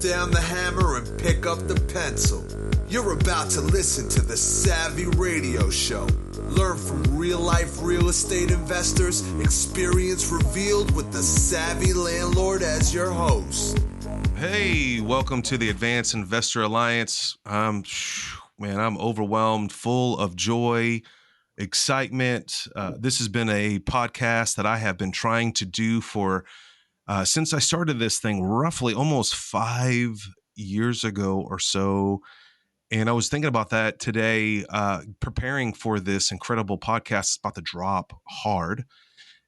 down the hammer and pick up the pencil. You're about to listen to the Savvy Radio Show. Learn from real-life real estate investors, experience revealed with the Savvy Landlord as your host. Hey, welcome to the Advanced Investor Alliance. I'm overwhelmed, full of joy, excitement. This has been a podcast that I have been trying to do for since I started this thing roughly almost 5 years ago or so. And I was thinking about that today, preparing for this incredible podcast. It's about to drop hard.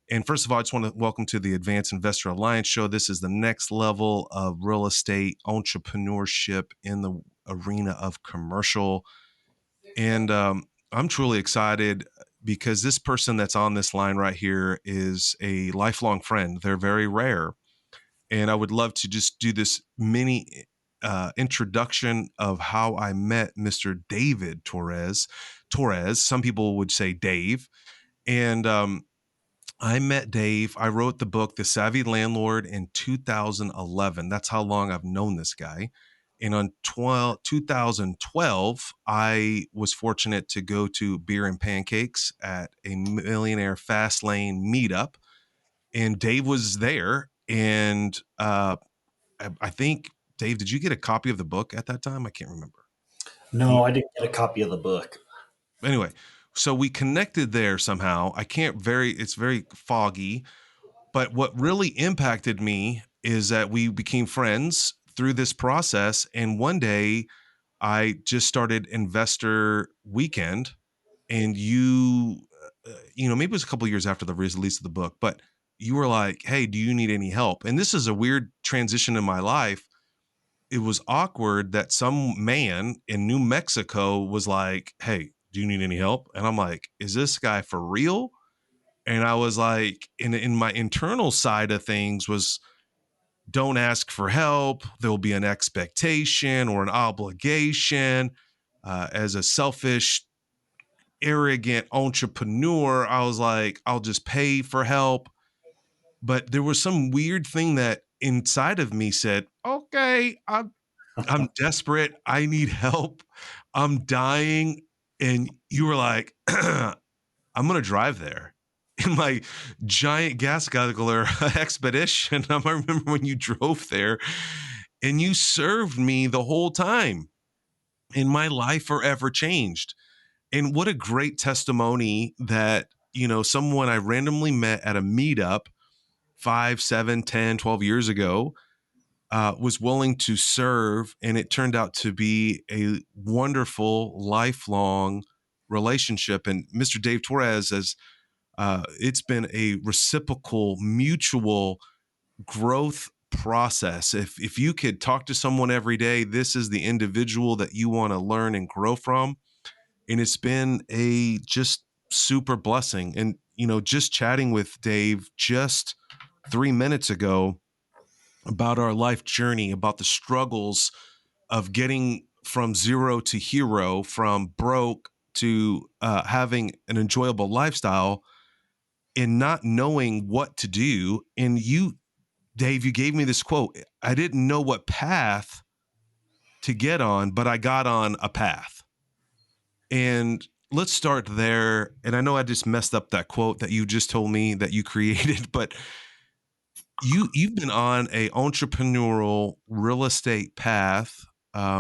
And first of all, I just want to welcome to the Advanced Investor Alliance show. This is the next level of real estate entrepreneurship in the arena of commercial. And I'm truly excited because this person that's on this line right here is a lifelong friend. They're very rare. And I would love to just do this mini introduction of how I met Mr. David Torres. Some people would say Dave. And I met Dave. I wrote the book, The Savvy Landlord, in 2011. That's how long I've known this guy. And on 2012, I was fortunate to go to Beer and Pancakes at a Millionaire Fast Lane meetup. And Dave was there. And I think, Dave, did you get a copy of the book at that time? I can't remember. No, I didn't get a copy of the book. Anyway, so we connected there somehow. It's very foggy, but what really impacted me is that we became friends through this process. And one day I just started Investor Weekend, and maybe it was a couple of years after the release of the book, but you were like, hey, do you need any help? And this is a weird transition in my life. It was awkward that some man in New Mexico was like, hey, do you need any help? And I'm like, is this guy for real? And I was like, in my internal side of things was, don't ask for help. There'll be an expectation or an obligation. As a selfish, arrogant entrepreneur, I was like, I'll just pay for help. But there was some weird thing that inside of me said, okay, I'm desperate. I need help. I'm dying. And you were like, I'm going to drive there in my giant gas guzzler expedition. I remember when you drove there and you served me the whole time, and my life forever changed. And what a great testimony that, someone I randomly met at a meetup 5, 7, 10, 12 years ago was willing to serve, and it turned out to be a wonderful, lifelong relationship. And Mr. Dave Torres it's been a reciprocal, mutual growth process. If you could talk to someone every day, this is the individual that you want to learn and grow from. And it's been a just super blessing. And, just chatting with Dave just 3 minutes ago about our life journey, about the struggles of getting from zero to hero, from broke to having an enjoyable lifestyle, and not knowing what to do. And you, Dave, you gave me this quote. I didn't know what path to get on, but I got on a path. And let's start there. And I know I just messed up that quote that you just told me that you created, but you've been on a entrepreneurial real estate path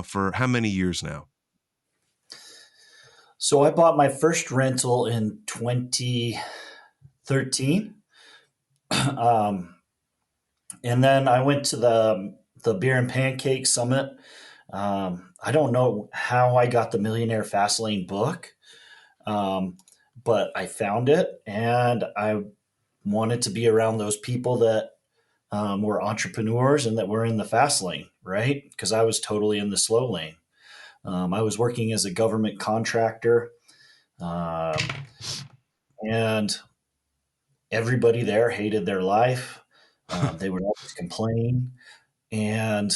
for how many years now? So I bought my first rental in 2013. And then I went to the Beer and Pancake Summit. I don't know how I got the Millionaire Fastlane book, but I found it, and I wanted to be around those people that were entrepreneurs and that were in the fast lane, right? Because I was totally in the slow lane. I was working as a government contractor, and everybody there hated their life. They would always complain. And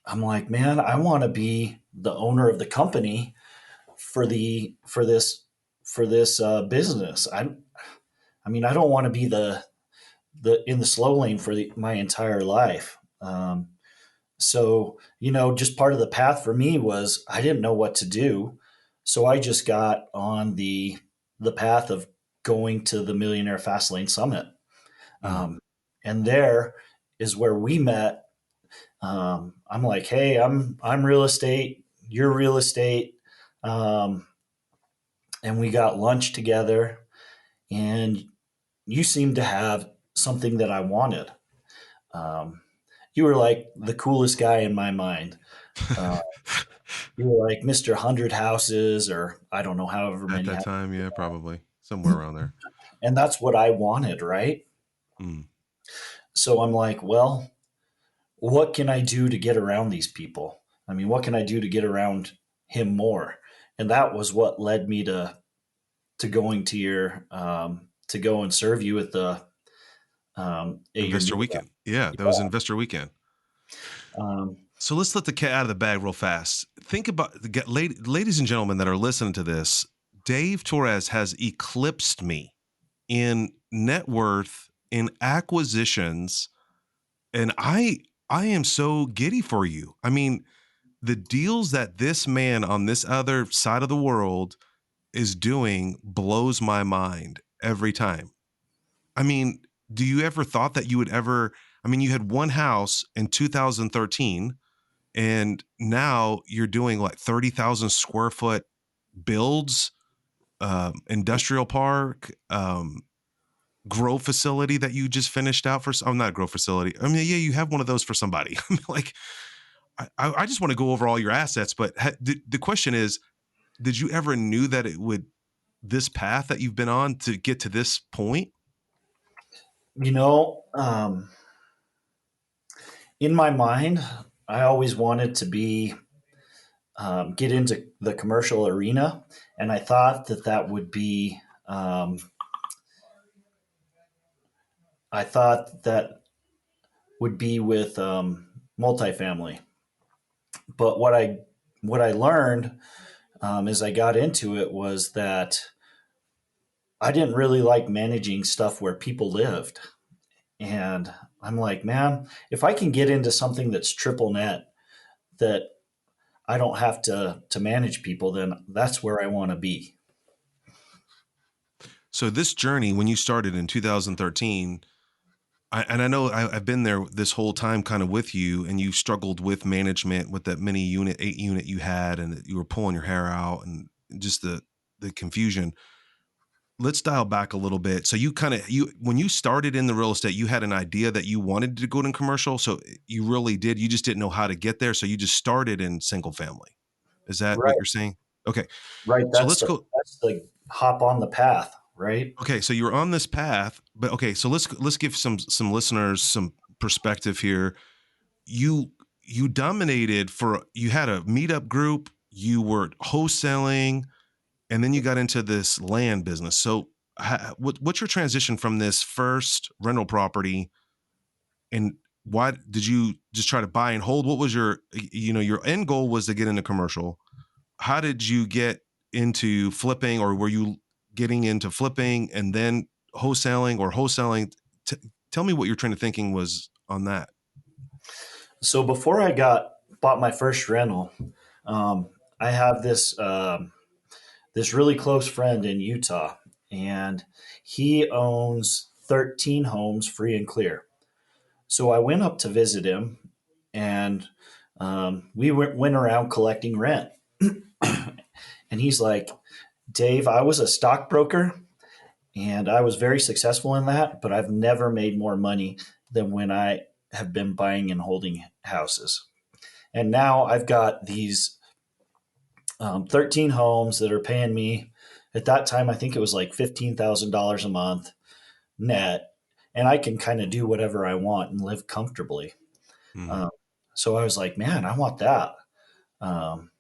I'm like, man, I want to be the owner of the company for this business. I mean, I don't want to be the in the slow lane for my entire life. So, just part of the path for me was I didn't know what to do. So I just got on the path of going to the Millionaire Fastlane Summit. Mm. And there is where we met. I'm like, hey, I'm real estate, you're real estate. Um, and we got lunch together, and you seemed to have something that I wanted. Um, you were like the coolest guy in my mind. Uh, you were like Mr. 100 Houses, or I don't know, however At many that houses. time, yeah, probably somewhere around there. And that's what I wanted, right? Mm. So I'm like, well, what can I do to get around these people? I mean, what can I do to get around him more? And that was what led me to going to your to go and serve you at the at your Investor new weekend. Yeah, that was Investor weekend. um, So let's let the cat out of the bag real fast. Think about ladies and gentlemen that are listening to this. Dave Torres has eclipsed me in net worth, in acquisitions, and I am so giddy for you. I mean, the deals that this man on this other side of the world is doing blows my mind every time. I mean, do you ever thought that you would ever? I mean, you had one house in 2013, and now you're doing like 30,000 square foot builds, industrial park, grow facility that you just finished out for. I'm not a grow facility. I mean, yeah, you have one of those for somebody. I mean, like, I just want to go over all your assets, but the question is, did you ever knew that it would this path that you've been on to get to this point? you know, in my mind, I always wanted to be get into the commercial arena, and I thought that would be. I thought that would be with multifamily, but what I learned as I got into it was that I didn't really like managing stuff where people lived. And I'm like, man, if I can get into something that's triple net that I don't have to manage people, then that's where I want to be. So this journey, when you started in 2013, and I know I've been there this whole time kind of with you, and you struggled with management with that mini unit, 8 unit you had, and you were pulling your hair out and just the confusion. Let's dial back a little bit. So when you started in the real estate, you had an idea that you wanted to go to commercial. So you really did. You just didn't know how to get there. So you just started in single family. Is that what Right, you're saying? Okay. right. So That's let's the go. that's the hop on the path, right? Okay, so you're on this path, but okay, so let's give some listeners some perspective here. You you dominated for you had a meetup group, you were wholesaling, and then you got into this land business. So what's your transition from this first rental property, and why did you just try to buy and hold? What was your end goal was to get into commercial. How did you get into flipping, or were you getting into flipping and then wholesaling, or wholesaling? Tell me what your train of thinking was on that. So before I bought my first rental, um, I have this really close friend in Utah, and he owns 13 homes free and clear. So I went up to visit him, and we went around collecting rent. And he's like, Dave, I was a stockbroker and I was very successful in that, but I've never made more money than when I have been buying and holding houses. And now I've got these 13 homes that are paying me. At that time, I think it was like $15,000 a month net, and I can kind of do whatever I want and live comfortably. Mm-hmm. Um, so I was like, man, I want that. Um,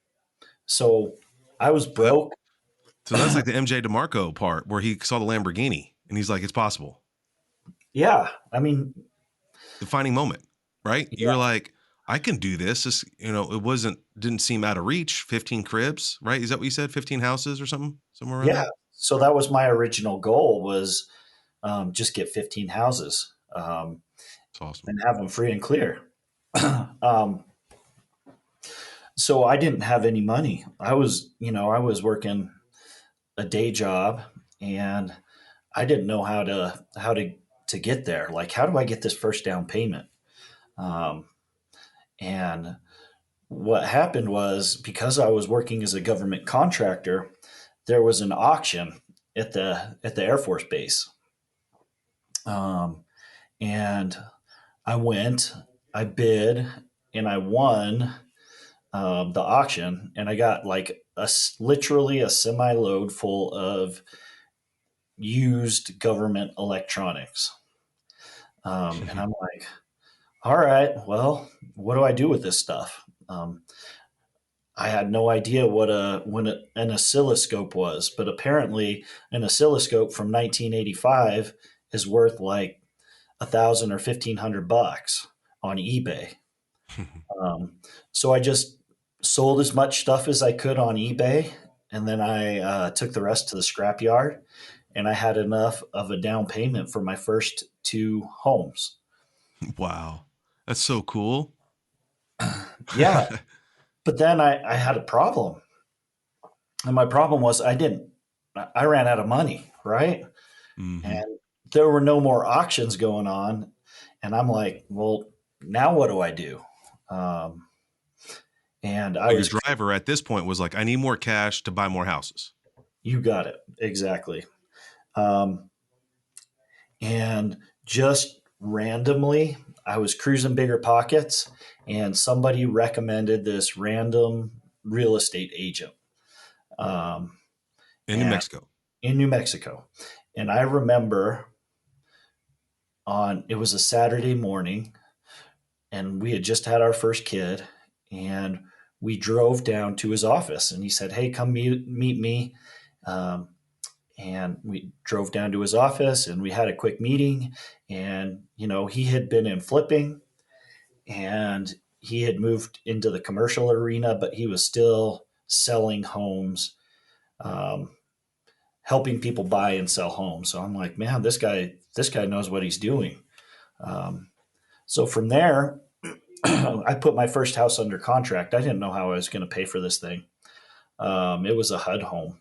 so I was So, broke. so that's like the MJ DeMarco part where he saw the Lamborghini and he's like, it's possible. Yeah, I mean, Defining moment, right? yeah, You're like, I can do this. It didn't seem out of reach. 15 cribs, right? Is that what you said? 15 houses or something, somewhere around yeah. there? So that was my original goal was just get 15 houses It's awesome. and have them free and clear. um, So I didn't have any money. I was working a day job, and I didn't know how to get there. Like, how do I get this first down payment? Um, and what happened was, because I was working as a government contractor, there was an auction at the Air Force Base, um, and I went, I bid, and I won the auction, and I got like literally a semi load full of used government electronics. And I'm like, all right, well, what do I do with this stuff? I had no idea an oscilloscope was, but apparently an oscilloscope from 1985 is worth like 1,000 or 1,500 bucks on eBay. Um, so I just sold as much stuff as I could on eBay, and then I took the rest to the scrapyard, and I had enough of a down payment for my first two homes. Wow. That's so cool. Yeah, but then I had a problem, and my problem was I ran out of money, right? Hmm. And there were no more auctions going on, and I'm like, well, now what do I do? Um, and I So your was, driver at this point was like, I need more cash to buy more houses. you got it exactly. Um, and just randomly, I was cruising Bigger Pockets, and somebody recommended this random real estate agent, um, In New and Mexico. in New Mexico. And I remember, it was a Saturday morning, and we had just had our first kid, and we drove down to his office, and he said, "Hey, come meet me." Um, and we drove down to his office, and we had a quick meeting. And he had been in flipping, and he had moved into the commercial arena, but he was still selling homes, um, helping people buy and sell homes. So I'm like, man, this guy knows what he's doing. um, so from there, I put my first house under contract. I didn't know how I was going to pay for this thing. It was a HUD home.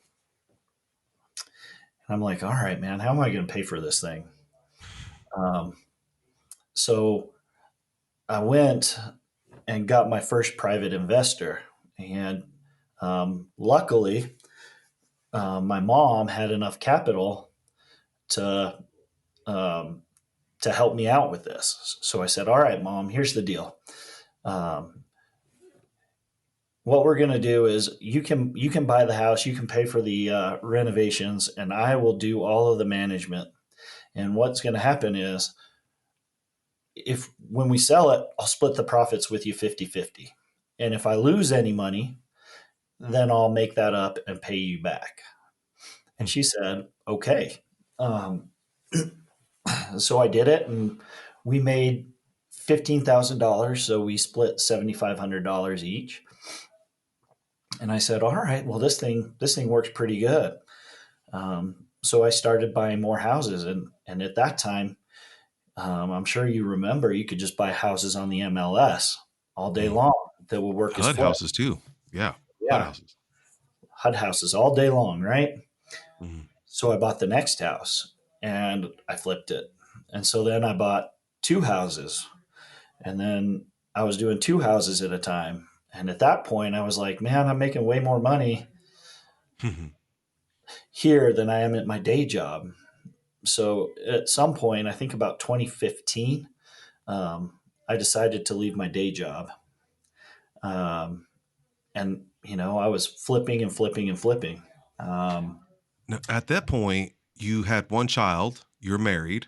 And I'm like, all right, man, how am I going to pay for this thing? Um, so I went and got my first private investor. And luckily, my mom had enough capital to um, to help me out with this. So I said, "All right, mom, here's the deal. Um, what we're going to do is you can buy the house, you can pay for the renovations, and I will do all of the management. And what's going to happen is, if when we sell it, I'll split the profits with you 50-50. And if I lose any money, then I'll make that up and pay you back." And she said, "Okay." Um, so I did it, and we made $15,000. So we split $7,500 each. And I said, "All right, well, this thing works pretty good." So I started buying more houses, and at that time, I'm sure you remember, you could just buy houses on the MLS all day Mm. long that would work as HUD flip. houses too. Yeah. HUD Yeah, houses. HUD houses all day long, right? Mhm. So I bought the next house, and I flipped it. And so then I bought two houses, and then I was doing two houses at a time. And at that point, I was like, man, I'm making way more money here than I am at my day job. So at some point, I think about 2015, I decided to leave my day job. Um, and, I was flipping and flipping and flipping. Um, Now, at that point, you had one child, you're married.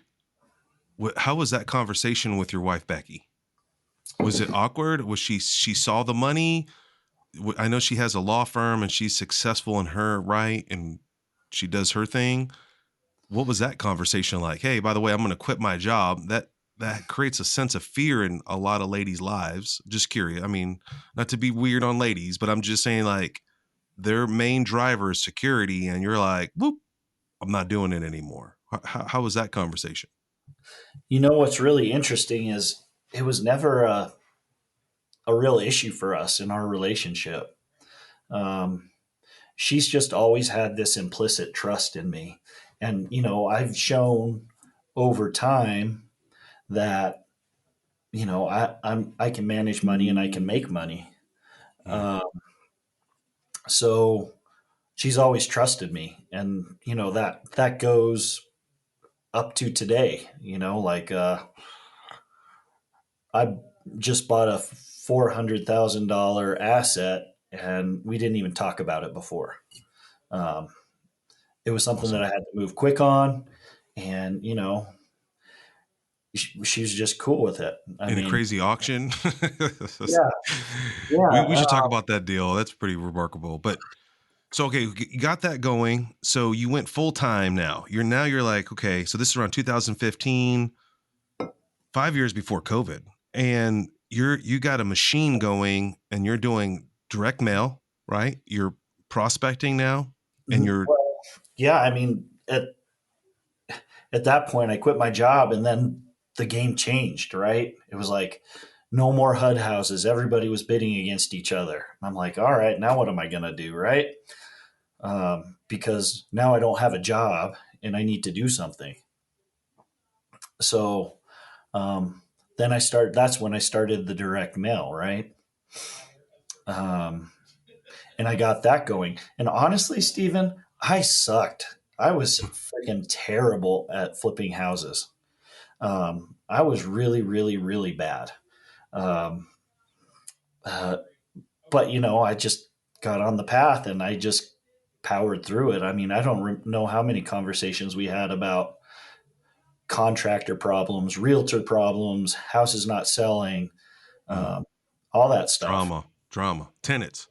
How was that conversation with your wife, Becky? Was it awkward? Was she saw the money? I know she has a law firm and she's successful in her right and she does her thing. What was that conversation like? Hey, by the way, I'm going to quit my job. That creates a sense of fear in a lot of ladies' lives. Just curious. I mean, not to be weird on ladies, but I'm just saying, like, their main driver is security, and you're like, whoop, I'm not doing it anymore. How was that conversation? what's really interesting is, it was never a real issue for us in our relationship. Um, she's just always had this implicit trust in me. And, I've shown over time that, I can manage money and I can make money. Mm. Uh, so she's always trusted me. And, that goes up to today, I just bought a $400,000 asset and we didn't even talk about it before. Um, it was something that Awesome. I had to move quick on, and she was just cool with it. I In a mean, crazy auction. yeah, We yeah, should talk about that deal. That's pretty remarkable. But so, okay, you got that going. So you went full time now. You're like, okay, so this is around 2015, 5 years before COVID. And you got a machine going and you're doing direct mail, right? You're prospecting now and you're well, yeah. I mean, at that point, I quit my job, and then the game changed. Right? It was like no more HUD houses. Everybody was bidding against each other. And I'm like, all right, now what am I gonna do? Right? Because now I don't have a job and I need to do something. So um, then that's when I started the direct mail, right? Um, and I got that going. And honestly, Steven, I sucked. I was freaking terrible at flipping houses. I was really, really, really bad. Um, uh, but I just got on the path and I just powered through it. I mean, I don't know how many conversations we had about contractor problems, realtor problems, houses not selling, mm, um, all that stuff. drama, tenants.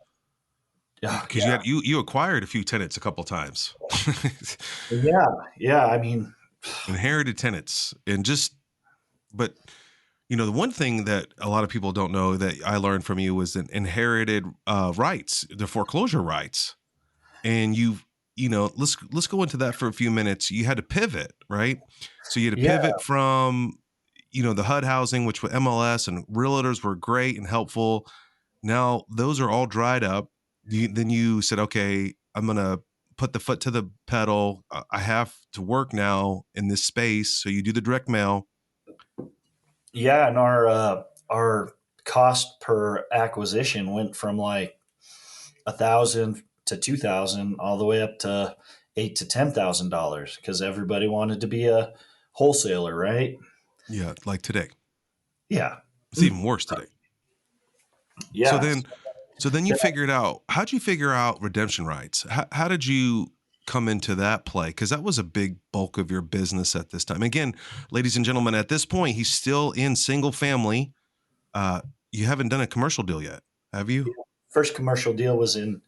Yeah, Because you acquired a few tenants a couple times. yeah, yeah. I mean, Inherited tenants. But the one thing that a lot of people don't know that I learned from you was an inherited rights, the foreclosure rights. And let's go into that for a few minutes. You had to pivot, right? So you had to yeah, pivot from the HUD housing, which with MLS and realtors were great and helpful. Now those are all dried up. Then you said, okay, I'm gonna put the foot to the pedal. I have to work now in this space. So you do the direct mail. yeah. And our cost per acquisition went from like 1,000 to 2,000, all the way up to $8,000 to $10,000 because everybody wanted to be a wholesaler, right? Yeah, like today. Yeah, It's even worse today. So yeah. then, so then you figured out, how'd you figure out redemption rights? How did you come into that play? Because that was a big bulk of your business at this time. Again, ladies and gentlemen, at this point, he's still in single family. You haven't done a commercial deal yet, have you? First commercial deal was in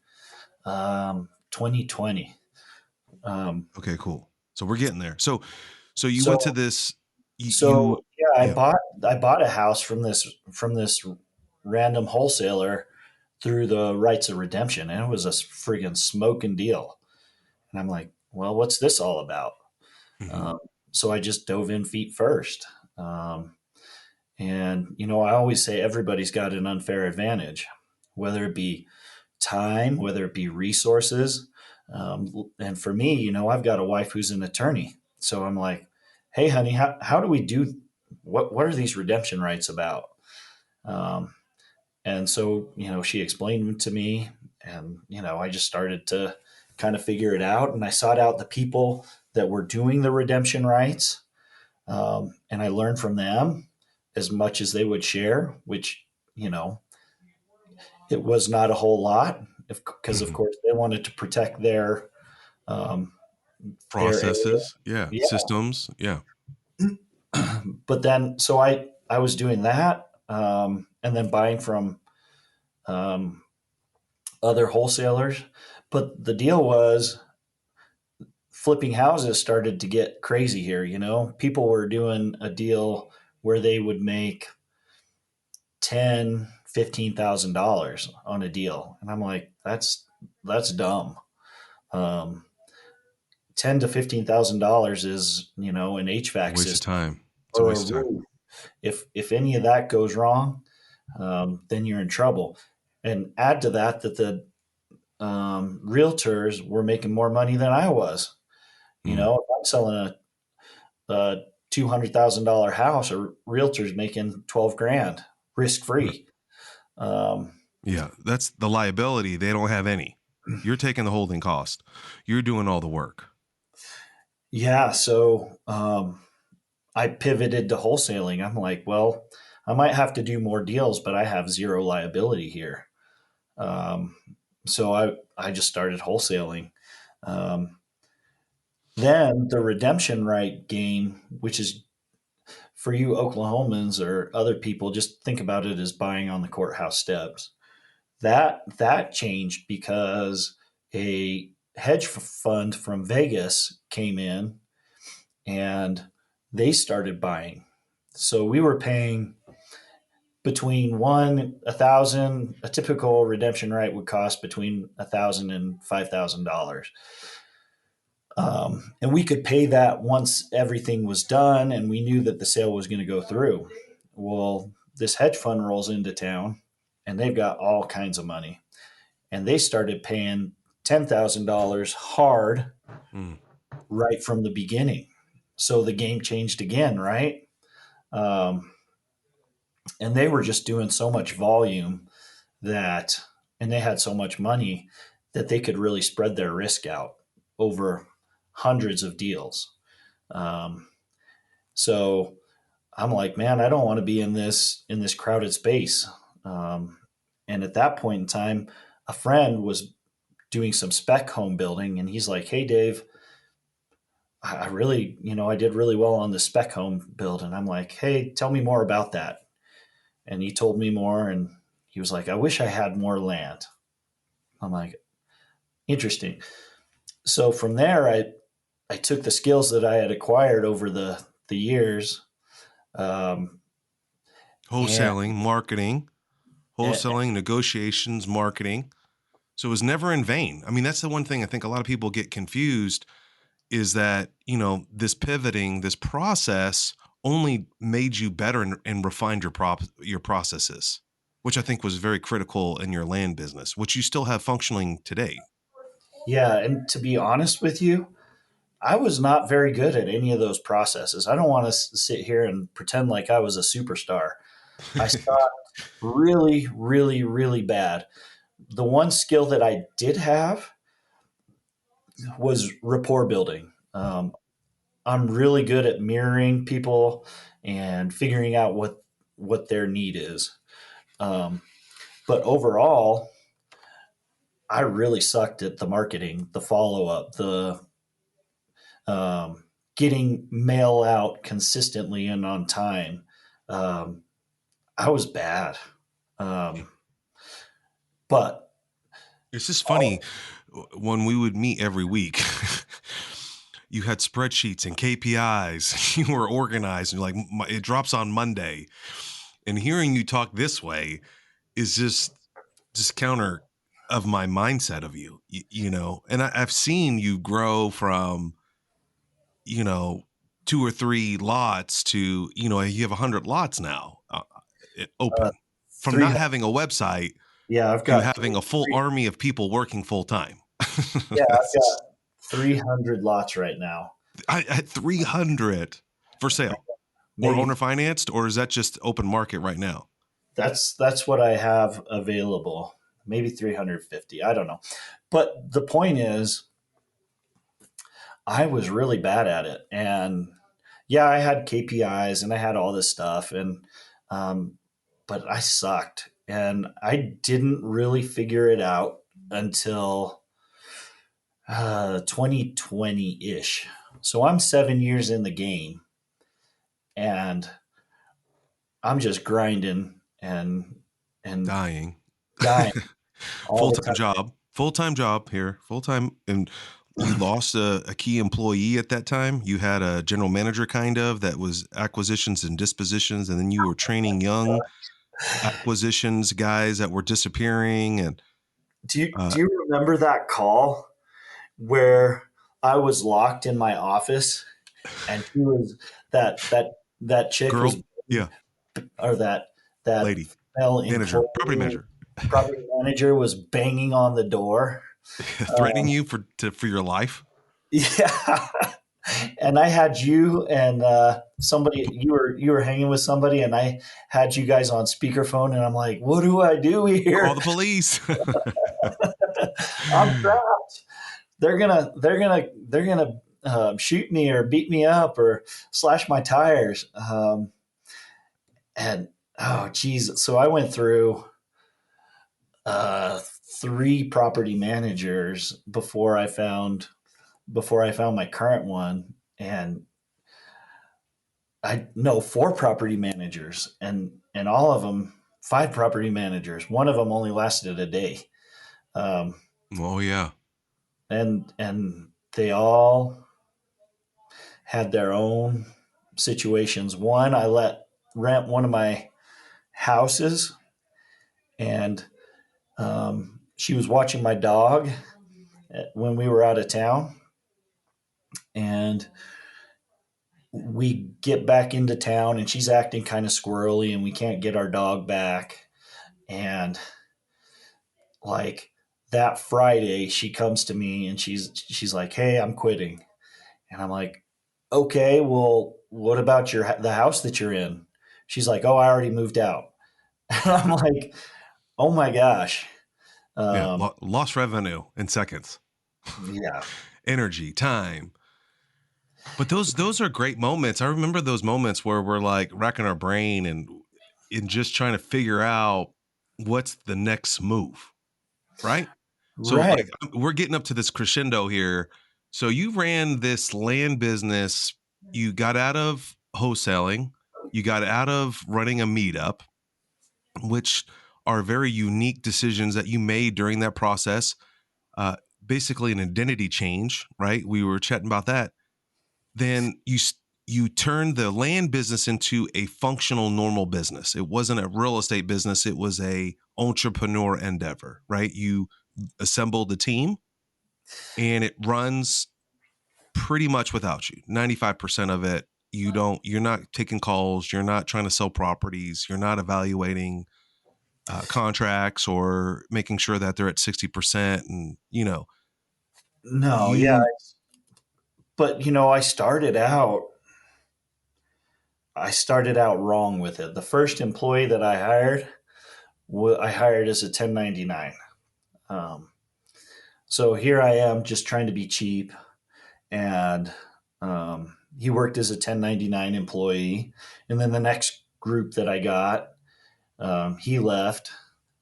2020. Okay, cool. So we're getting there. So you went to So this, yeah, I yeah. bought a house from this random wholesaler through the rights of redemption, and it was a friggin' smoking deal. And I'm like, well, what's this all about? Mhm. Um, so I just dove in feet first. And I always say everybody's got an unfair advantage, whether it be time, whether it be resources. And for me, I've got a wife who's an attorney. So I'm like, hey, honey, how do we do what are these redemption rights about? Um, and so, she explained them to me, and, I just started to kind of figure it out. And I sought out the people that were doing the redemption rights. And I learned from them as much as they would share, which, you know, it was not a whole lot because, of Mhm. course, they wanted to protect um, their area. Processes, yeah, Yeah. systems, yeah. But then, so I was doing that, and then buying from um, other wholesalers. But the deal was flipping houses started to get crazy here. People were doing a deal where they would make $10,000, $15,000 on a deal, and I'm like, that's dumb. Um, $10,000 to $15,000 is an HVAC Waste of system time. It's a or a waste of time. roof. If any of that goes wrong, then you're in trouble. And add to that the realtors were making more money than I was. You Mm. know, if I'm selling a $200,000 house, a realtor's making 12 grand risk free. Yeah, that's the liability. They don't have any. You're taking the holding cost. You're doing all the work. Yeah. So I pivoted to wholesaling. I'm like, well, I might have to do more deals, but I have zero liability here. Um, so I just started wholesaling. Um, then the redemption right game, which is for you Oklahomans or other people, just think about it as buying on the courthouse steps. That changed because a hedge fund from Vegas came in and they started buying. So we were paying between a thousand. A typical redemption right would cost between $1,000 and $5,000. And we could pay that once everything was done and we knew that the sale was going to go through. Well, this hedge fund rolls into town and they've got all kinds of money. And they started paying $10,000 hard Mm. right from the beginning. So the game changed again, right? Um, and they were just doing so much volume that, and they had so much money that they could really spread their risk out over hundreds of deals. Um, so I'm like, man, I don't want to be in this crowded space. Um, and at that point in time, a friend was doing some spec home building, and he's like, "Hey, Dave, I really, I did really well on the spec home build." And I'm like, "Hey, tell me more about that." And he told me more, and he was like, "I wish I had more land." I'm like, "Interesting." So from there, I took the skills that I had acquired over the years, um, and, Wholesaling, marketing, and wholesaling, negotiations, marketing. So it was never in vain. I mean, that's the one thing I think a lot of people get confused is that, this pivoting, this process only made you better and refined your processes, which I think was very critical in your land business, which you still have functioning today. yeah, and to be honest with you, I was not very good at any of those processes. I don't want to sit here and pretend like I was a superstar. I sucked really, really, really bad. The one skill that I did have was rapport building. I'm really good at mirroring people and figuring out what their need is. Um, but overall, I really sucked at the marketing, the follow up, the um, getting mail out consistently and on time. Um, I was bad. Um, but It's just funny when we would meet every week. You had spreadsheets and KPIs. You were organized, and like it drops on Monday. And hearing you talk this way is just counter of my mindset of you. And I've seen you grow from you know 2 or 3 lots to you have 100 lots now uh, open from three, not having a website yeah, I've to got having a full army of people working full time. yeah, I've That's got 300 lots right now. I had 300 for sale or Maybe owner financed, or is that just open market right now? that's what I have available. Maybe 350. I don't know. But the point is, I was really bad at it. And yeah, I had KPIs and I had all this stuff. Um, but I sucked. And I didn't really figure it out until 2020 ish. So I'm 7 years in the game and I'm just grinding and Dying. dying all the Full-time time. job. Full-time job here. Full-time. And you lost a key employee at that time. You had a general manager kind of that was acquisitions and dispositions, and then you were training young acquisitions guys that were disappearing. And Do uh, you remember that call where I was locked in my office and she was that chick was girl, yeah, or that lady. employee, Property manager, property manager was banging on the door. threatening you for your life. Yeah. And I had you and somebody, you were hanging with somebody, and I had you guys on speakerphone, and I'm like, what do I do Call here? the police. I'm trapped. They're gonna shoot me or beat me up or slash my tires. And oh geez, so I went through uh, three property managers before I found my current one, and I know four property managers, and all of them, five property managers. One of them only lasted a day, um, Oh yeah. and they all had their own situations. One, I let rent one of my houses, and she was watching my dog when we were out of town, and we get back into town, and she's acting kind of squirrely, and we can't get our dog back. And like that Friday, she comes to me and she's like, "Hey, I'm quitting." And I'm like, "Okay, well, what about the house that you're in?" She's like, "Oh, I already moved out." And I'm like, "Oh my gosh." Yeah. Um, Lost revenue in seconds, yeah. energy, time. But those are great moments. I remember those moments where we're like racking our brain and in just trying to figure out what's the next move, right? So Right. like we're getting up to this crescendo here. So you ran this land business, you got out of wholesaling, you got out of running a meetup, which are very unique decisions that you made during that process. Uh, Basically an identity change, right? We were chatting about that. Then you turned the land business into a functional normal business. It wasn't a real estate business, it was a entrepreneur endeavor, right? You assembled a team and it runs pretty much without you. 95% of it, you're not taking calls, you're not trying to sell properties, you're not evaluating contracts or making sure that they're at 60%. And No, yeah, you but I started out wrong with it. The first employee that I hired as a 1099. Um, so here I am just trying to be cheap, and he worked as a 1099 employee. And then the next group that I got, he left.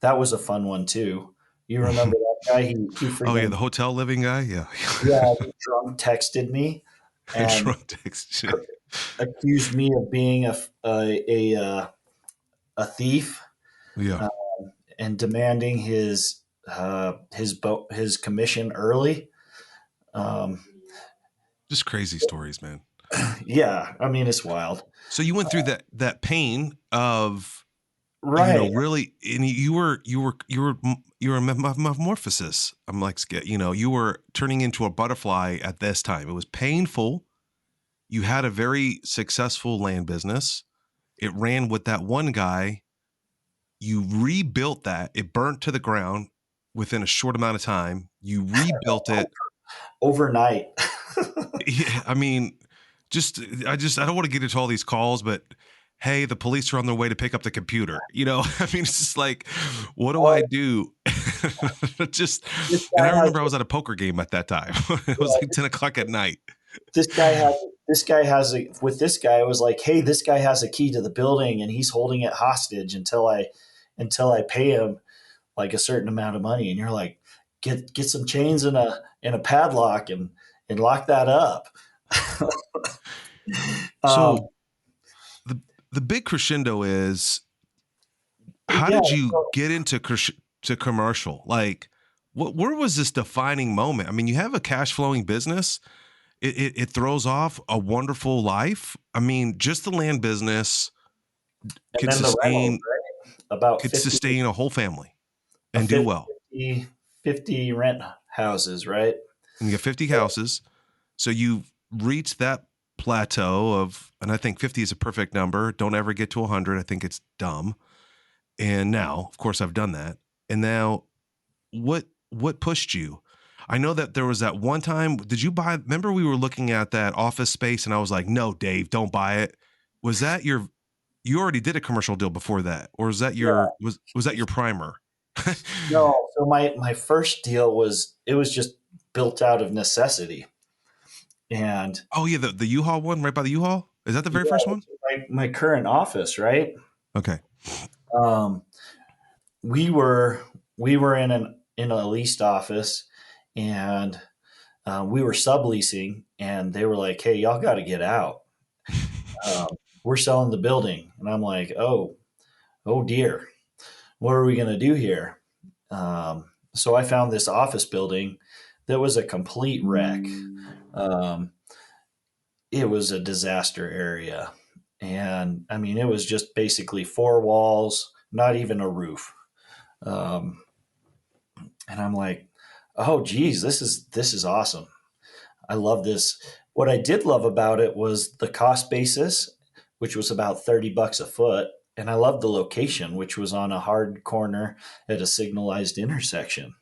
That was a fun one too. You remember that guy? He oh yeah, freaking, the hotel living guy. Yeah. yeah, he drunk texted me and Drunk text shit. accused me of being a thief, Yeah. uh, and demanding his commission early. Um, Just crazy stories, man. yeah, I mean it's wild, So you went through that pain of, right? really, and you were a metamorphosis. I'm like, you were turning into a butterfly at this time. It was painful. You had a very successful land business. It ran with that one guy. You rebuilt that. It burnt to the ground within a short amount of time. You rebuilt it. Overnight. Yeah, I mean, I don't want to get into all these calls, but hey, the police are on their way to pick up the computer. I mean, it's just like, what do I do? Just, this and guy I has remember I was at a poker game at that time. It was like 10 o'clock at night. this guy has with this guy, it was like, hey, this guy has a key to the building and he's holding it hostage until I pay him like a certain amount of money. And you're like, get some chains and a padlock and lock that up. um, So the big crescendo is, how yeah, did you get into to commercial? Like, where was this defining moment? I mean, you have a cash flowing business. It throws off a wonderful life. I mean, just the land business and could then the rentals, sustain right? About could 50, sustain a whole family a and do 50, well. 50 rent houses, right? And you got 50 houses. So you reach that plateau of, and I think 50 is a perfect number. Don't ever get to 100. I think it's dumb. And now, of course, I've done that. And now, what pushed you? I know that there was that one time. Did you buy? Remember, we were looking at that office space, and I was like, "No, Dave, don't buy it." Was that your? You already did a commercial deal before that, or was that Yeah. your was that your primer? No. So my first deal was, it was just built out of necessity. And Oh yeah, the U-Haul one right by the U-Haul. Is that the very yeah, first one? my current office, right? Okay. Um, we were we were in a leased office, and we were subleasing, and they were like, "Hey, y'all got to get out. Um, we're selling the building." And I'm like, "Oh dear, what are we going to do here?" So I found this office building that was a complete wreck. Um, it was a disaster area, and I mean, it was just basically four walls, not even a roof. Um, and I'm like, "Oh, geez, this is awesome. I love this." What I did love about it was the cost basis, which was about $30 a foot. And I loved the location, which was on a hard corner at a signalized intersection.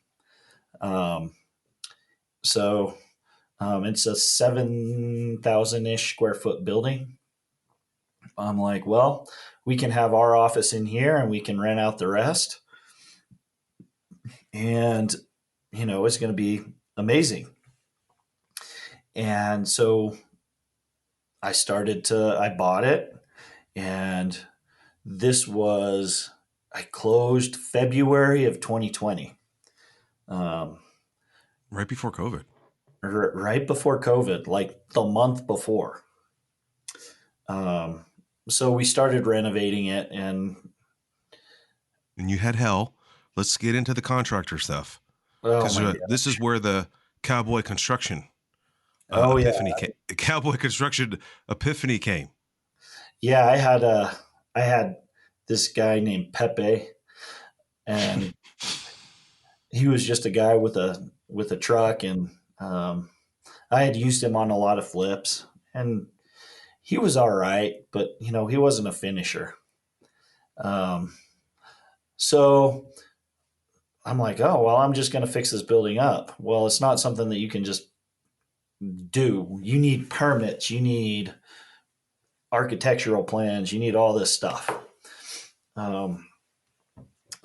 Um, so it's a 7,000 ish square foot building. I'm like, well, we can have our office in here and we can rent out the rest. And, it's going to be amazing. And so I bought it, and this was, I closed February of 2020, um, Right before COVID. right before COVID, like the month before. Um, so we started renovating it, and And you had hell. Let's get into the contractor stuff, oh because my this is gosh. where the cowboy construction Oh yeah. epiphany came. Cowboy construction epiphany came. Yeah, I had this guy named Pepe, and he was just a guy with a truck, and I had used him on a lot of flips, and he was all right, but he wasn't a finisher. Um, so I'm like, oh well, I'm just going to fix this building up. Well, it's not something that you can just do. You need permits, you need architectural plans, you need all this stuff. Um,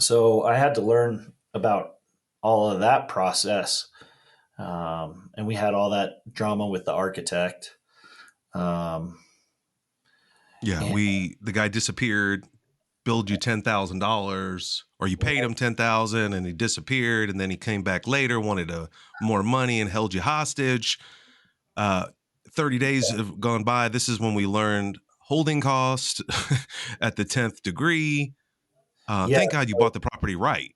so I had to learn about all of that process, and we had all that drama with the architect. Um, Yeah, and the guy disappeared, billed you $10,000, or you paid him 10,000, and he disappeared, and then he came back later, wanted more money, and held you hostage. Uh, 30 days have gone by. This is when we learned holding cost at the 10th degree. yeah, Thank God you bought the property right.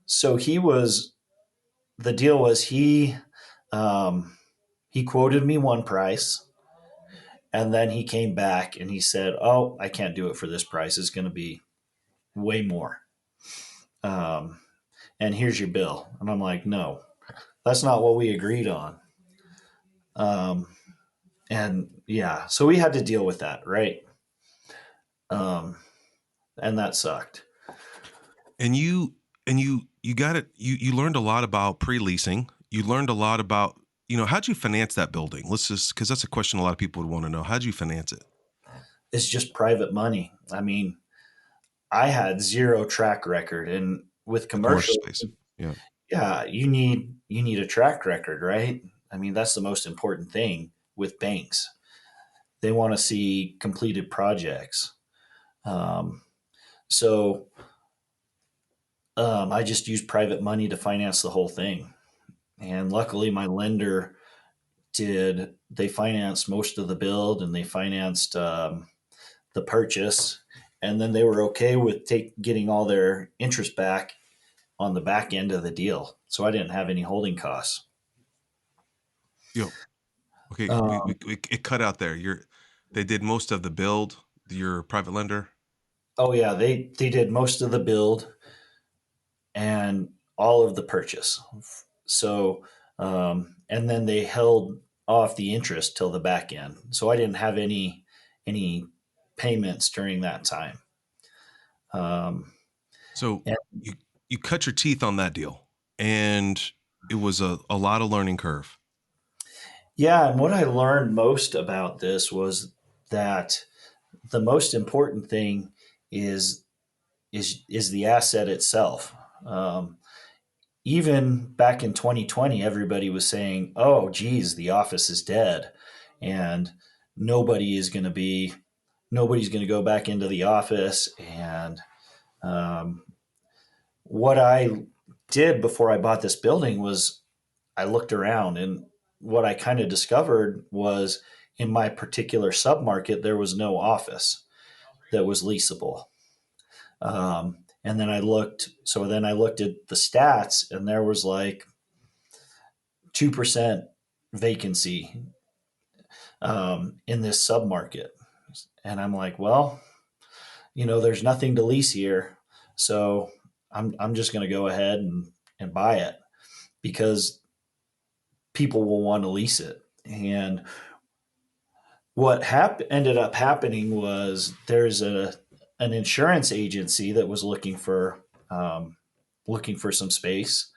so the deal was um, he quoted me one price, and then he came back and he said, "Oh, I can't do it for this price. It's going to be way more. Um, and here's your bill." And I'm like, "No, that's not what we agreed on." Um, and yeah, so we had to deal with that, right? Um, and that sucked. And you got it. You learned a lot about pre-leasing. You learned a lot about, how'd you finance that building? Let's just, because that's a question a lot of people would want to know. How'd you finance it? It's just private money. I mean, I had zero track record, and with The commercial commercial, space. Yeah. yeah, you need a track record, right? I mean, that's the most important thing with banks. They want to see completed projects. Um, so I just used private money to finance the whole thing, and luckily, my lender they financed most of the build, and they financed the purchase, and then they were okay with getting all their interest back on the back end of the deal. So I didn't have any holding costs. Yo. Okay. Um, It cut out there. They did most of the build, your private lender. oh yeah, they did most of the build and all of the purchase. So and then they held off the interest till the back end. So I didn't have any payments during that time. So And you cut your teeth on that deal, and it was a lot of learning curve. yeah, and what I learned most about this was that the most important thing is is the asset itself. Um, Even back in 2020, everybody was saying, "Oh, geez, the office is dead," and nobody is going to be nobody's going to go back into the office. And um, what I did before I bought this building was I looked around, and what I kind of discovered was in my particular submarket there was no office that was leasable. And then I looked at the stats, and there was like 2% vacancy in this submarket. And I'm like, well, there's nothing to lease here. So I'm just going to go ahead and buy it because people will want to lease it. And what ended up happening was there's an insurance agency that was looking for some space,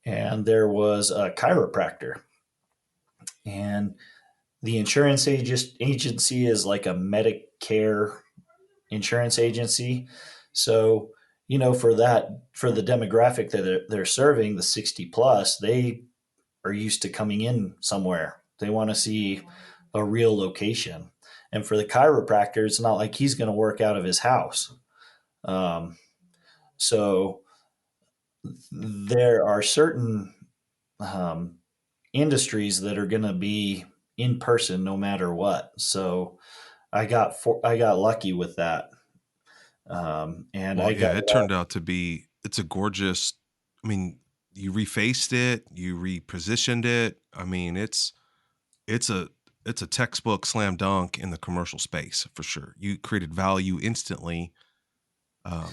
and there was a chiropractor, and the agency is like a Medicare insurance agency. So, for the demographic that they're serving, the 60 plus, they are used to coming in somewhere. They want to see a real location. And for the chiropractor, it's not like he's going to work out of his house. Um, so there are certain um, industries that are going to be in person no matter what. So I got lucky with that, and Well, I got yeah, it turned out to be it's a gorgeous. I mean, you refaced it, you repositioned it. I mean, it's a it's a textbook slam dunk in the commercial space for sure. You created value instantly,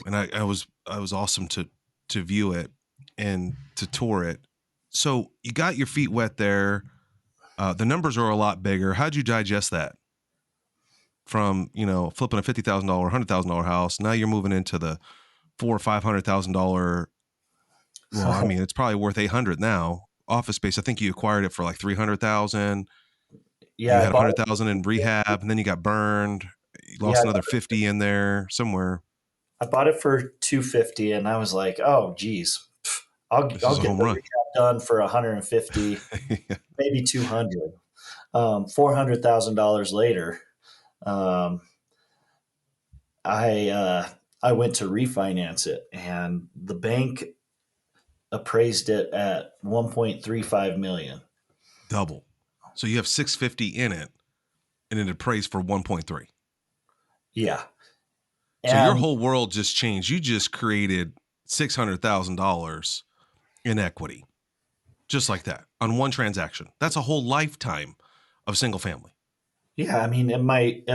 and I was awesome to view it and to tour it. So you got your feet wet there. The numbers are a lot bigger. How'd you digest that? From flipping a $50,000, $100,000 house, now you're moving into the $400,000 or $500,000. Well, I mean, it's probably worth 800 now. Office space. I think you acquired it for like 300,000. yeah You I had bought 100,000 in rehab, and then you got burned. You yeah lost another 50 in there somewhere. I bought it for 250, and I was like, oh geez, This I'll is a get home the run. rehab done for 150, maybe 200. $400,000 later, um, I went to refinance it, and the bank appraised it at 1.35 million. Double. So you have 650 in it, and it appraised for 1.3. Yeah, So your and whole world just changed. You just created $600,000 in equity, just like that on one transaction. That's a whole lifetime of single family. yeah, I mean, at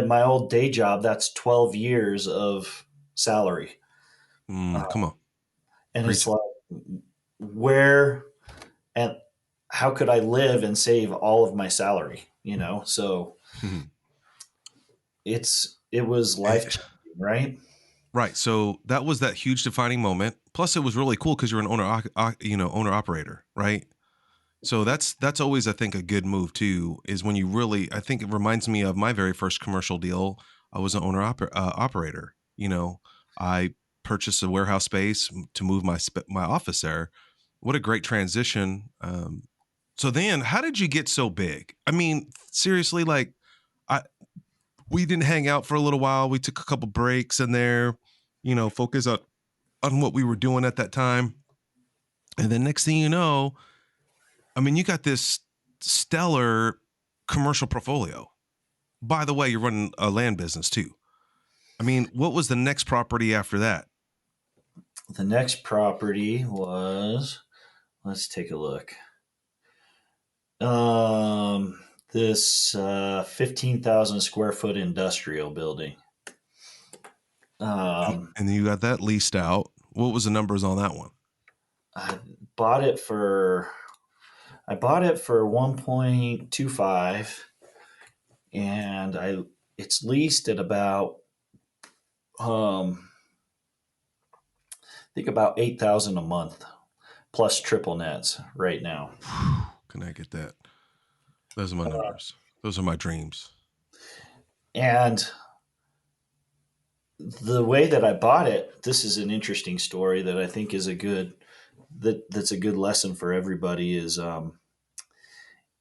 my old day job, that's 12 years of salary, Come on, and it's preach it. like, where and how could I live and save all of my salary? So it was life changing, right? Right. So that was that huge defining moment. Plus, it was really cool because you're an owner operator, right? So that's always, I think, a good move too. Is when you really, I think it reminds me of my very first commercial deal. I was an operator. I purchased a warehouse space to move my office there. What a great transition. So then, how did you get so big? I mean, seriously, like I we didn't hang out for a little while. We took a couple breaks in there, focus on what we were doing at that time. And then next thing you know, I mean, you got this stellar commercial portfolio. By the way, you're running a land business too. I mean, what was the next property after that? The next property was, let's take a look. This 15,000 square foot industrial building. Um, And then you got that leased out. What was the numbers on that one? I bought it for I bought it for 1.25, and I it's leased at about um think about 8,000 a month plus triple nets right now. Can I get that? Those are my numbers. Those are my dreams. And the way that I bought it, this is an interesting story that I think is that's a good lesson for everybody. Is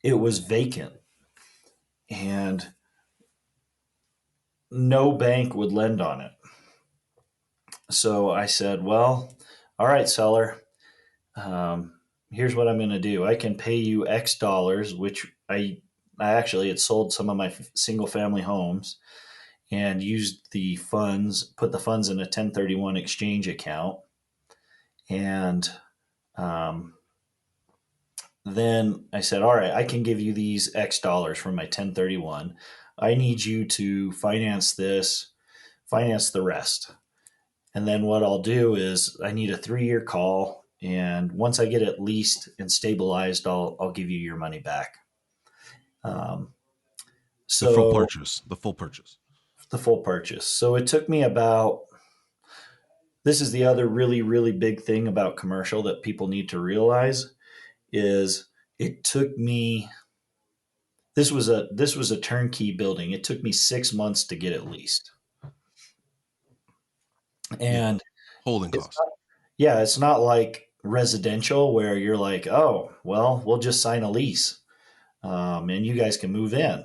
it was vacant, and no bank would lend on it. So I said, "Well, all right, seller. Um, here's what I'm going to do. I can pay you X dollars, which I actually had sold some of my single family homes and used the funds, put the funds in a 1031 exchange account, and um, then I said, all right, I can give you these X dollars from my 1031. I need you to finance this, finance the rest. And then what I'll do is I need a 3-year call. And once I get it leased and stabilized, I'll give you your money back. Um, The full so purchase. The full purchase. the full purchase. So it took me about, this is the other really, really big thing about commercial that people need to realize is it took me, this was a turnkey building. It took me 6 months to get it leased. Yeah. And Holding it's costs. not, yeah, it's not like residential where you're like, oh, well, we'll just sign a lease, and you guys can move in.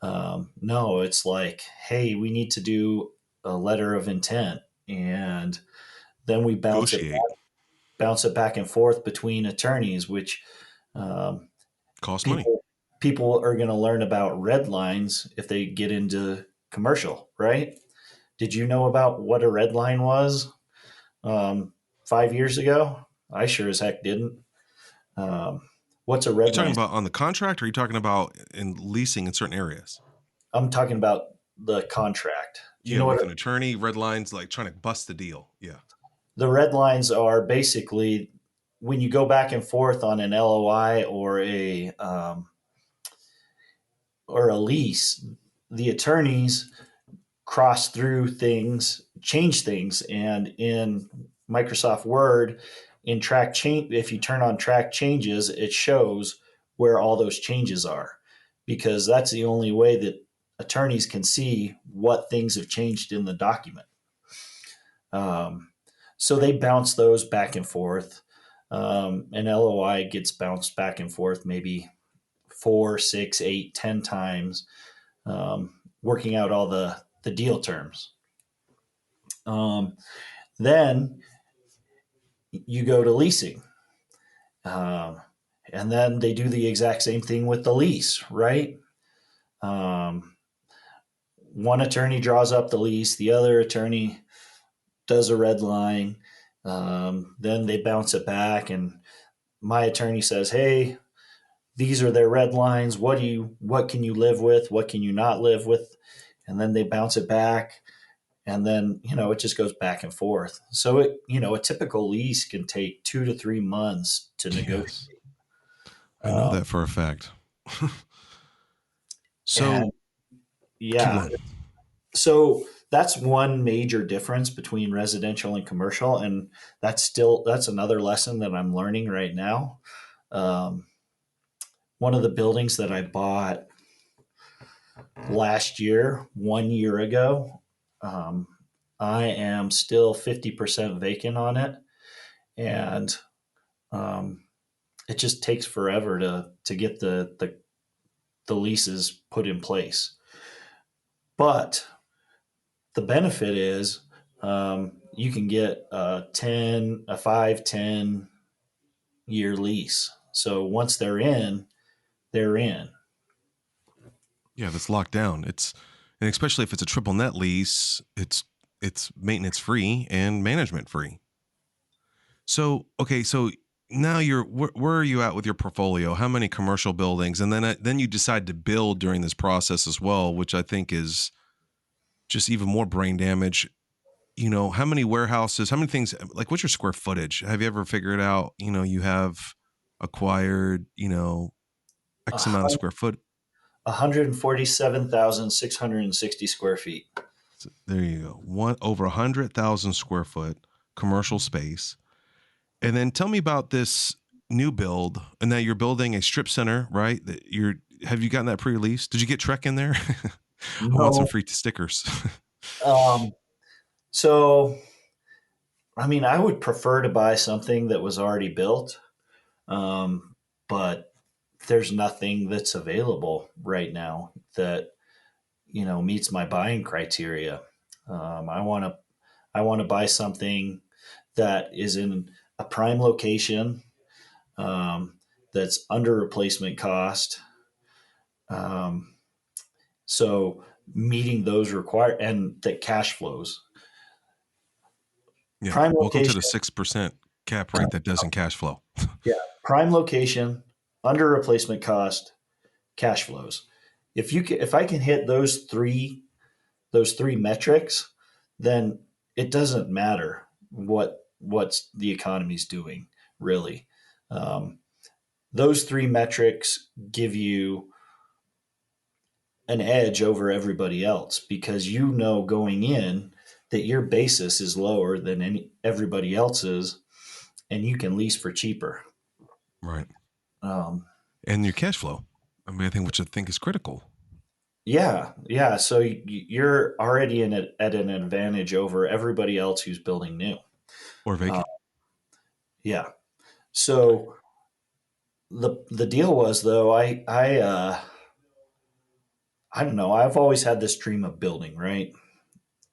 No, it's like, hey, we need to do a letter of intent, and then we Negotiate. bounce it back and forth between attorneys, which um, Costs money. people are going to learn about red lines if they get into commercial, right? Did you know about what a red line was 5 years ago? I sure as heck didn't. Um, what's a You red talking line? about on the contract, or are you talking about in leasing in certain areas? I'm talking about the contract. Do you Yeah, know with what an attorney, red lines, like trying to bust the deal. Yeah. the red lines are? Basically, when you go back and forth on an LOI or a lease, the attorneys cross through things, change things, and in Microsoft Word, in track change, if you turn on track changes, it shows where all those changes are, because that's the only way that attorneys can see what things have changed in the document. Um, so they bounce those back and forth. An LOI gets bounced back and forth maybe 4, 6, 8, 10 times, working out all the deal terms. Um, then you go to leasing. Um, and then they do the exact same thing with the lease, right? Um, one attorney draws up the lease, the other attorney does a red line. Then they bounce it back, and my attorney says, "Hey, these are their red lines. What can you live with? What can you not live with?" And then they bounce it back, and then it just goes back and forth. So a typical lease can take 2 to 3 months to negotiate. Yes. I know that for a fact. So And keep yeah, going. so that's one major difference between residential and commercial, and that's another lesson that I'm learning right now. Um, one of the buildings that I bought last year, 1 year ago, um, I am still 50% vacant on it, and um, it just takes forever to get the leases put in place. But the benefit is you can get a 5, 10 year lease. So once they're in, they're in. Yeah, that's locked down. And especially if it's a triple net lease, it's maintenance free and management free. So okay, so now where are you at with your portfolio? How many commercial buildings? And then you decide to build during this process as well, which I think is just even more brain damage. How many warehouses, how many things, like what's your square footage? Have you ever figured out, you have acquired, A X amount of square foot? 147,660 square feet. So there you go. Over 100,000 square foot commercial space. And then tell me about this new build, and that you're building a strip center, right? Have you gotten that pre-release? Did you get Trek in there? I want some No. free stickers. Um, so, I mean, I would prefer to buy something that was already built, but there's nothing that's available right now that meets my buying criteria. I want to buy something that is in a prime location, um, that's under replacement cost. Um, so meeting those require and that cash flows. Yeah. Prime Welcome to location, the 6% cap rate that doesn't cash flow. yeah. Prime location, under replacement cost, cash flows. If I can hit those three metrics, then it doesn't matter what's the economy's doing, really. Um, those three metrics give you an edge over everybody else because going in that your basis is lower than everybody else's, and you can lease for cheaper. Right. Um, And your cash flow. I mean, which I think is critical. yeah. So you're already at an advantage over everybody else who's building new. Or Uh, vacant. yeah. So the deal was though, I don't know. I've always had this dream of building, right?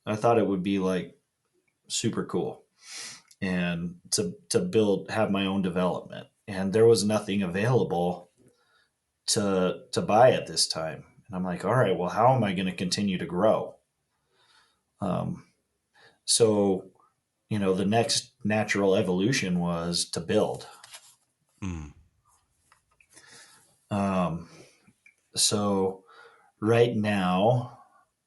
I thought it would be like super cool and to have my own development. And there was nothing available to buy at this time. And I'm like, all right, well, how am I going to continue to grow? Um, so, the next natural evolution was to build. Mm. Um, so right now,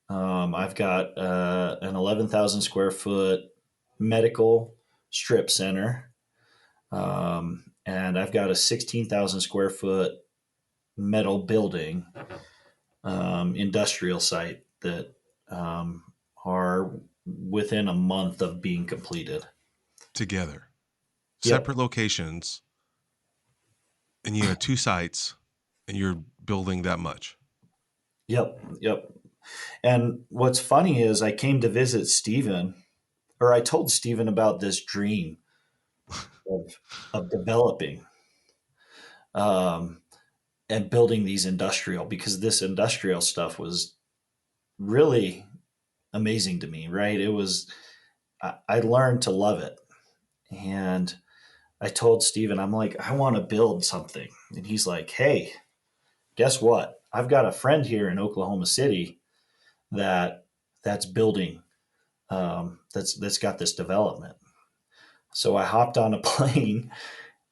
I've got an 11,000 square foot medical strip center, and I've got a 16,000 square foot metal building, industrial site that are within a month of being completed. Together. Yep. Separate locations. And you have two sites, and you're building that much. Yep. And what's funny is I came to visit Stephen, or I told Stephen about this dream of developing, um, and building these industrial, because this industrial stuff was really amazing to me, right? I learned to love it. And I told Stephen, I'm like, I want to build something. And he's like, hey, guess what? I've got a friend here in Oklahoma City that's building, that's got this development. So I hopped on a plane.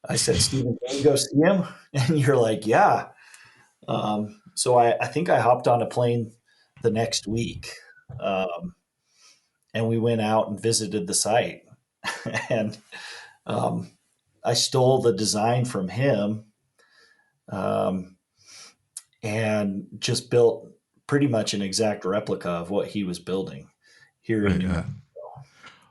I said, Stephen, can we go see him? And you're like, yeah. So I think I hopped on a plane the next week, and we went out and visited the site. And I stole the design from him, um, and just built pretty much an exact replica of what he was building here in Right. New Mexico.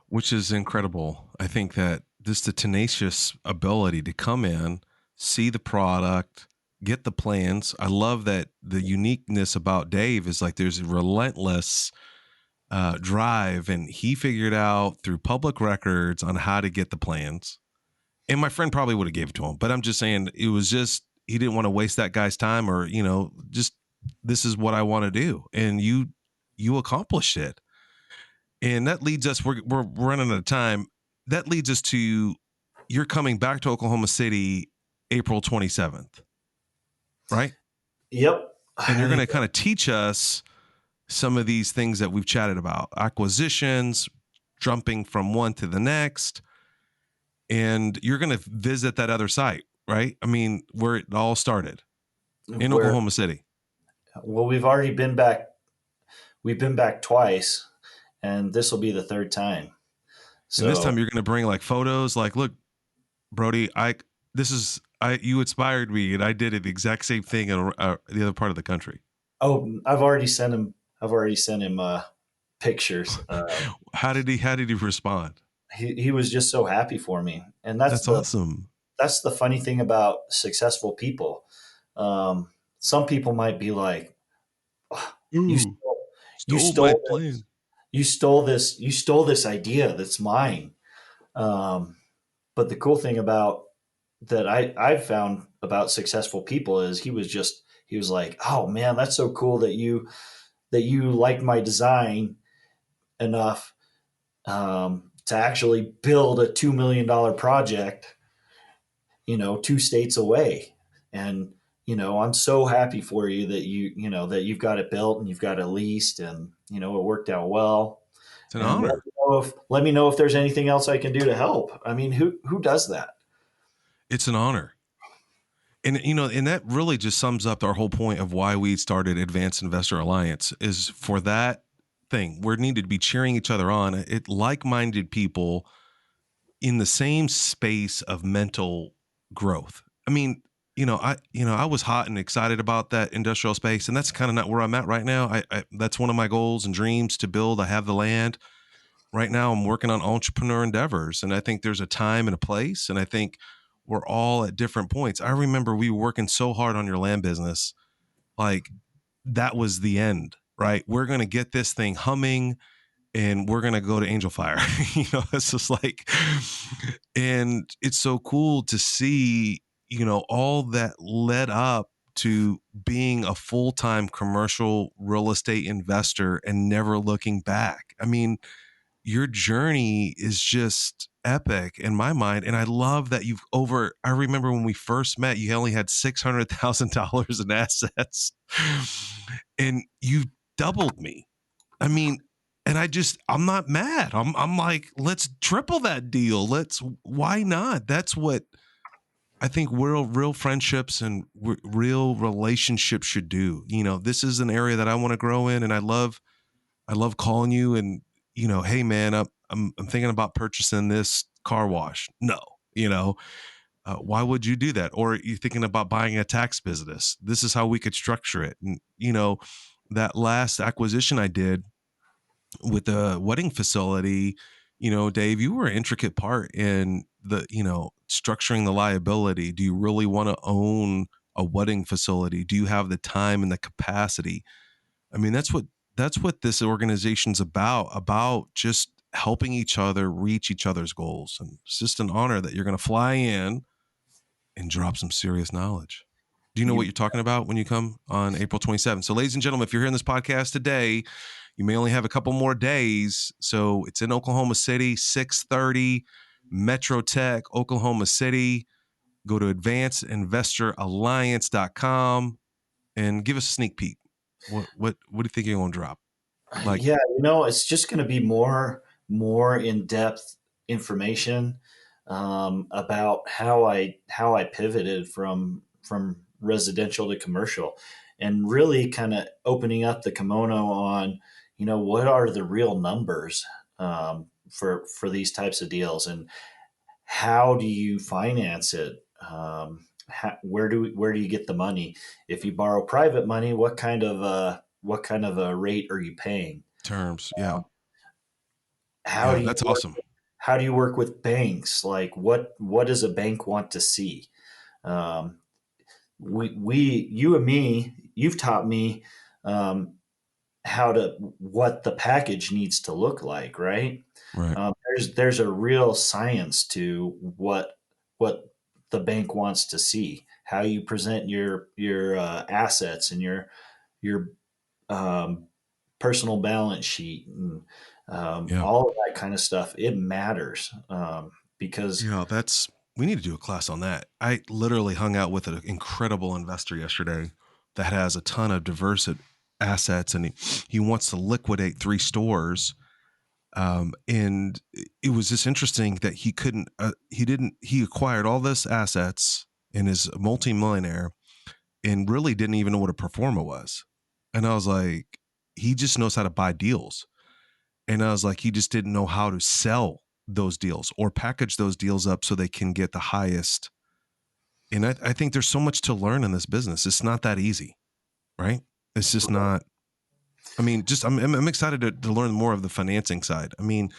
Which is incredible. I think that the tenacious ability to come in, see the product, get the plans. I love that the uniqueness about Dave is like there's a relentless drive, and he figured out through public records on how to get the plans. And my friend probably would have gave it to him, but I'm just saying it was just he didn't want to waste that guy's time, or just this is what I want to do, and you accomplished it. And that leads us. We're running out of time. That leads us to you're coming back to Oklahoma City April 27th, right? Yep. And you're going to kind of teach us some of these things that we've chatted about: acquisitions, jumping from one to the next. And you're going to visit that other site, right? I mean, where it all started in Oklahoma City. Well, we've already been back. We've been back twice, and this will be the third time. So and this time you're going to bring like photos, like, look, Brody, you inspired me, and I did it the exact same thing in the other part of the country. Oh, I've already sent him pictures. How did he respond? he was just so happy for me. And That's awesome. that's the funny thing about successful people. Some people might be like, "Oh, you Ooh, stole, you stole my stole plan. you stole this idea that's mine." Um, but the cool thing about that I've found about successful people is he was like, "Oh man, that's so cool that you liked my design enough to actually build a $2 million project, 2 states away." And, I'm so happy for you that that you've got it built and you've got it leased and, it worked out well. It's an And honor. let me know if there's anything else I can do to help. I mean, who does that? It's an honor. And that really just sums up our whole point of why we started Advanced Investor Alliance is for that thing. We needed to be cheering each other on. It like-minded people in the same space of mental growth. I mean, I was hot and excited about that industrial space, and that's kind of not where I'm at right now. That's one of my goals and dreams to build. I have the land. Right now I'm working on entrepreneur endeavors, and I think there's a time and a place, and I think we're all at different points. I remember we were working so hard on your land business, like that was the end, right? We're going to get this thing humming and we're going to go to Angel Fire. It's just like, and it's so cool to see, all that led up to being a full-time commercial real estate investor and never looking back. I mean, your journey is just epic in my mind. And I love that I remember when we first met, you only had $600,000 in assets and you doubled me. I mean, and I'm not mad. I'm like, let's triple that deal. Why not? That's what I think real friendships and real relationships should do. This is an area that I want to grow in, and I love calling you and, hey man, I'm thinking about purchasing this car wash. No, why would you do that? Or you're thinking about buying a tax business. This is how we could structure it. And, that last acquisition I did with the wedding facility, Dave, you were an intricate part in the, structuring the liability. Do you really want to own a wedding facility? Do you have the time and the capacity? I mean, that's what this organization's about just helping each other reach each other's goals. And it's just an honor that you're going to fly in and drop some serious knowledge. Do you know what you're talking about when you come on April 27th? So ladies and gentlemen, if you're hearing this podcast today, you may only have a couple more days. So it's in Oklahoma City, 6:30, Metro Tech, Oklahoma City. Go to advancedinvestoralliance.com and give us a sneak peek. What do you think you're going to drop? Like, Yeah, it's just going to be more in-depth information about how I pivoted from residential to commercial, and really kind of opening up the kimono on what are the real numbers for these types of deals, and how do you finance it? Where do you get the money? If you borrow private money, what kind of a rate are you paying? terms. Yeah. How Yeah. do you That's work, awesome. how do you work with banks? Like what does a bank want to see? Um, you and me, you've taught me um, what the package needs to look like, right? Right. There's a real science to what the bank wants to see. How you present your assets and your um, personal balance sheet and Yeah. all of that kind of stuff. It matters because We need to do a class on that. I literally hung out with an incredible investor yesterday that has a ton of diverse assets, and he wants to liquidate 3 stores. And it was just interesting that he acquired all this assets and is a multimillionaire and really didn't even know what a performer was. And I was like, he just knows how to buy deals. And I was like, he just didn't know how to sell those deals or package those deals up so they can get the highest. And I think there's so much to learn in this business. It's not that easy, right? It's just not. I mean, I'm excited to learn more of the financing side. I mean,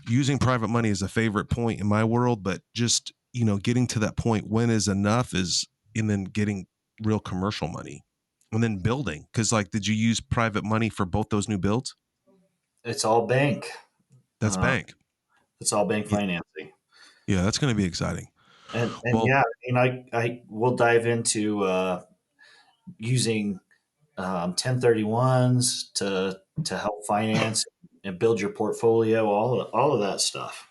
using private money is a favorite point in my world, but just, getting to that point when is enough and then getting real commercial money and then building. Cause did you use private money for both those new builds? It's all bank. That's bank. It's all bank financing. Yeah. That's going to be exciting. And Well, yeah, I will dive into using 1031s to help finance and build your portfolio, all of that stuff.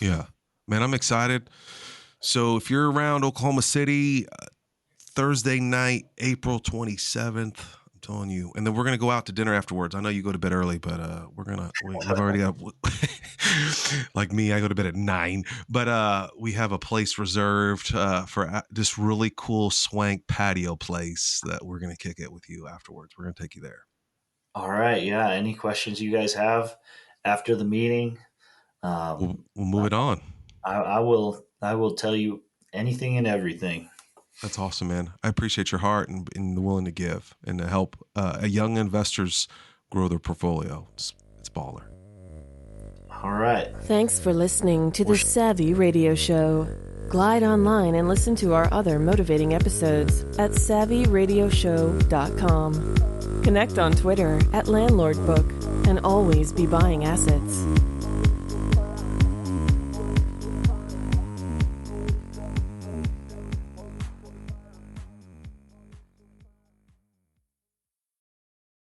yeah, man, I'm excited. So if you're around Oklahoma City, Thursday night, April 27th, I'm telling you, and then we're going to go out to dinner afterwards. I know you go to bed early, but we've already got, like me, I go to bed at 9, but we have a place reserved for this really cool swank patio place that we're going to kick it with you afterwards. We're going to take you there. All right. Yeah. Any questions you guys have after the meeting? We'll move it on. I will tell you anything and everything. That's awesome, man. I appreciate your heart and the willing to give and to help young investors grow their portfolio. It's baller. All right. Thanks for listening to the Savvy Radio Show. Glide online and listen to our other motivating episodes at savvyradioshow.com. Connect on Twitter @LandlordBook and always be buying assets.